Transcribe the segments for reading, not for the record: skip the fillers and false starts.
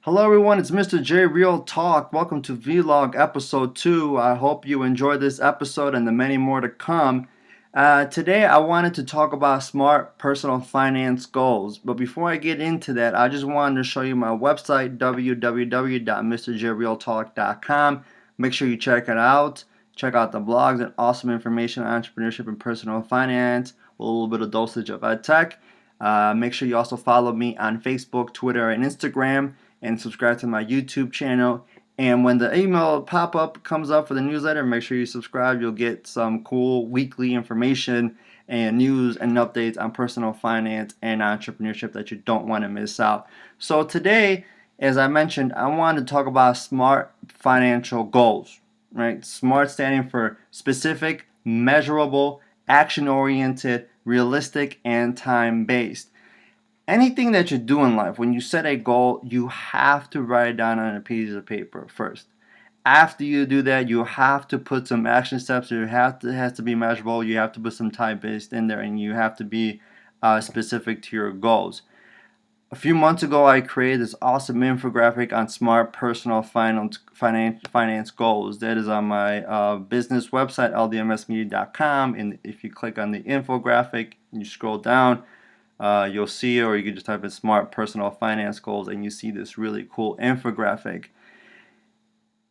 Hello everyone, it's Mr. J Real Talk. Welcome to Vlog episode 2. I hope you enjoyed this episode and the many more to come. Today I wanted to talk about smart personal finance goals. But before I get into that, I just wanted to show you my website, www.mrjrealtalk.com. Make sure you check it out. Check out the blogs and awesome information on entrepreneurship and personal finance with a little bit of dosage of ed tech. Make sure you also follow me on Facebook, Twitter, and Instagram, and subscribe to my YouTube channel. And when the email pop-up comes up for the newsletter, make sure you subscribe. You'll get some cool weekly information and news and updates on personal finance and entrepreneurship that you don't want to miss out. So today, as I mentioned, I want to talk about smart financial goals, right? SMART standing for specific, measurable, action-oriented, realistic, and time-based. Anything that you do in life, when you set a goal, you have to write it down on a piece of paper first. After you do that, you have to put some action steps. It has to be measurable. You have to put some time-based in there, and you have to be specific to your goals. A few months ago, I created this awesome infographic on smart personal finance goals. That is on my business website, ldmsmedia.com. And if you click on the infographic and you scroll down, you'll see it, or you can just type in smart personal finance goals and you see this really cool infographic.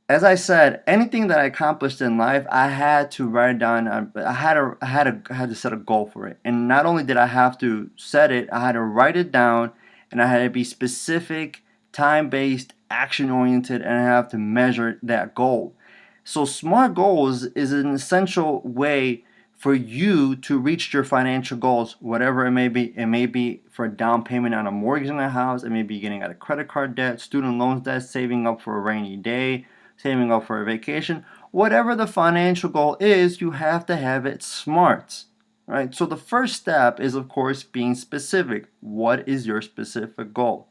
As I said, anything that I accomplished in life, I had to write it down. I had to set a goal for it, and not only did I have to set it, I had to write it down, and I had to be specific, time-based, action-oriented, and I have to measure that goal. So SMART goals is an essential way for you to reach your financial goals, whatever it may be. It may be for a down payment on a mortgage on a house. It may be getting out of credit card debt, student loans debt, saving up for a rainy day, saving up for a vacation. Whatever the financial goal is, you have to have it SMART. Right? So the first step is, of course, being specific. What is your specific goal?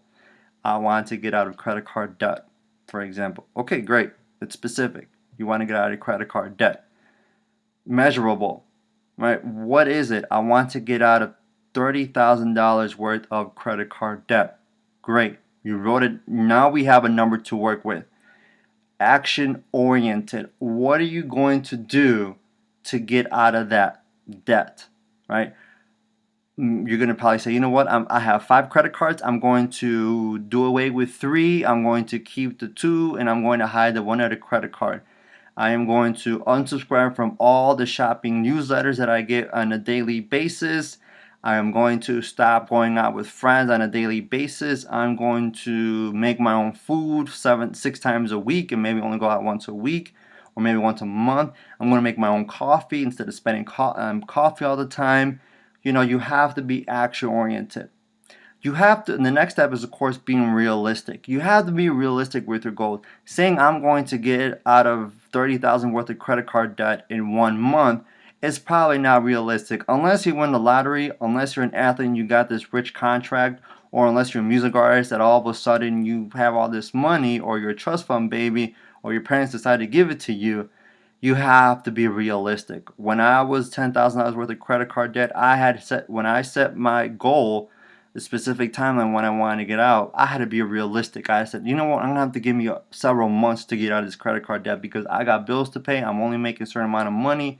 I want to get out of credit card debt, for example. Okay, great. It's specific. You want to get out of credit card debt. Measurable. Right? What is it? I want to get out of $30,000 worth of credit card debt. Great. You wrote it. Now we have a number to work with. Action oriented. What are you going to do to get out of that debt? Right? You're going to probably say, you know what? I have 5 credit cards. I'm going to do away with 3. I'm going to keep the 2, and I'm going to hide the one other credit card. I am going to unsubscribe from all the shopping newsletters that I get on a daily basis. I am going to stop going out with friends on a daily basis. I'm going to make my own food 6 times a week and maybe only go out once a week or maybe once a month. I'm going to make my own coffee instead of spending coffee all the time. You know, you have to be action oriented. You have to, and the next step is, of course, being realistic. You have to be realistic with your goals. Saying I'm going to get out of $30,000 worth of credit card debt in 1 month is probably not realistic. Unless you win the lottery, unless you're an athlete and you got this rich contract, or unless you're a music artist that all of a sudden you have all this money, or you're a trust fund baby, or your parents decide to give it to you, you have to be realistic. When I was $10,000 worth of credit card debt, when I set my goal, the specific timeline when I wanted to get out, I had to be realistic. I said, you know what, I'm gonna have to give me several months to get out of this credit card debt because I got bills to pay. I'm only making a certain amount of money.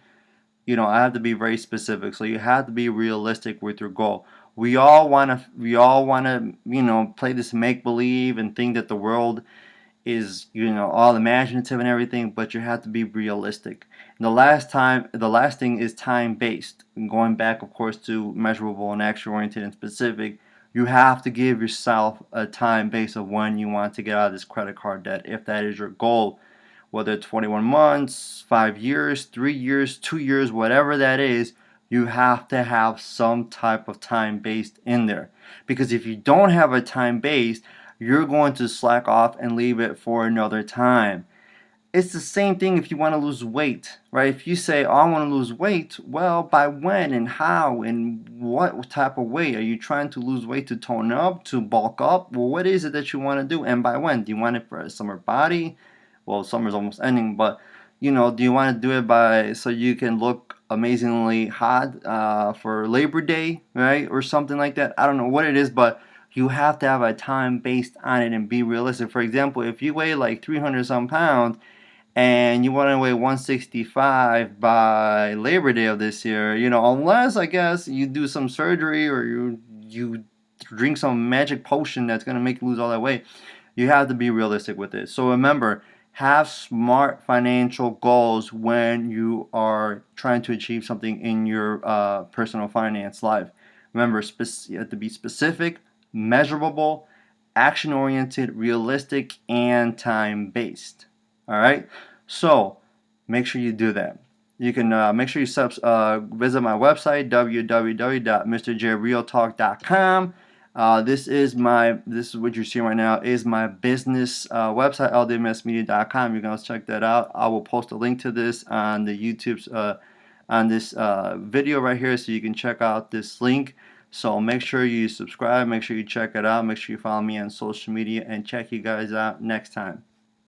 You know, I have to be very specific. So you have to be realistic with your goal. We all wanna, you know, play this make believe and think that the world is, you know, all imaginative and everything, but you have to be realistic. And the last thing is time based. And going back, of course, to measurable and action oriented and specific, you have to give yourself a time base of when you want to get out of this credit card debt, if that is your goal. Whether it's 21 months, 5 years, 3 years, 2 years, whatever that is, you have to have some type of time based in there. Because if you don't have a time based, you're going to slack off and leave it for another time. It's the same thing if you want to lose weight, right? If you say, oh, I want to lose weight, well, by when and how and what type of weight? Are you trying to lose weight to tone up, to bulk up? Well, what is it that you want to do, and by when? Do you want it for a summer body? Well, summer's almost ending, but, you know, do you want to do it so you can look amazingly hot for Labor Day, right? Or something like that. I don't know what it is, but You have to have a time based on it and be realistic. For example, if you weigh like 300 some pounds and you want to weigh 165 by Labor Day of this year, unless I guess you do some surgery or you drink some magic potion that's going to make you lose all that weight, you have to be realistic with it. So remember, have smart financial goals when you are trying to achieve something in your personal finance life. Remember, you have to be specific, measurable, action oriented, realistic, and time based. All right. So make sure you do that. You can make sure you visit my website www.mrjrealtalk.com. This is what you're seeing right now is my business website, ldmsmedia.com. You can also check that out. I will post a link to this on the YouTube's on this video right here, so you can check out this link. So make sure you subscribe, make sure you check it out, make sure you follow me on social media, and check you guys out next time.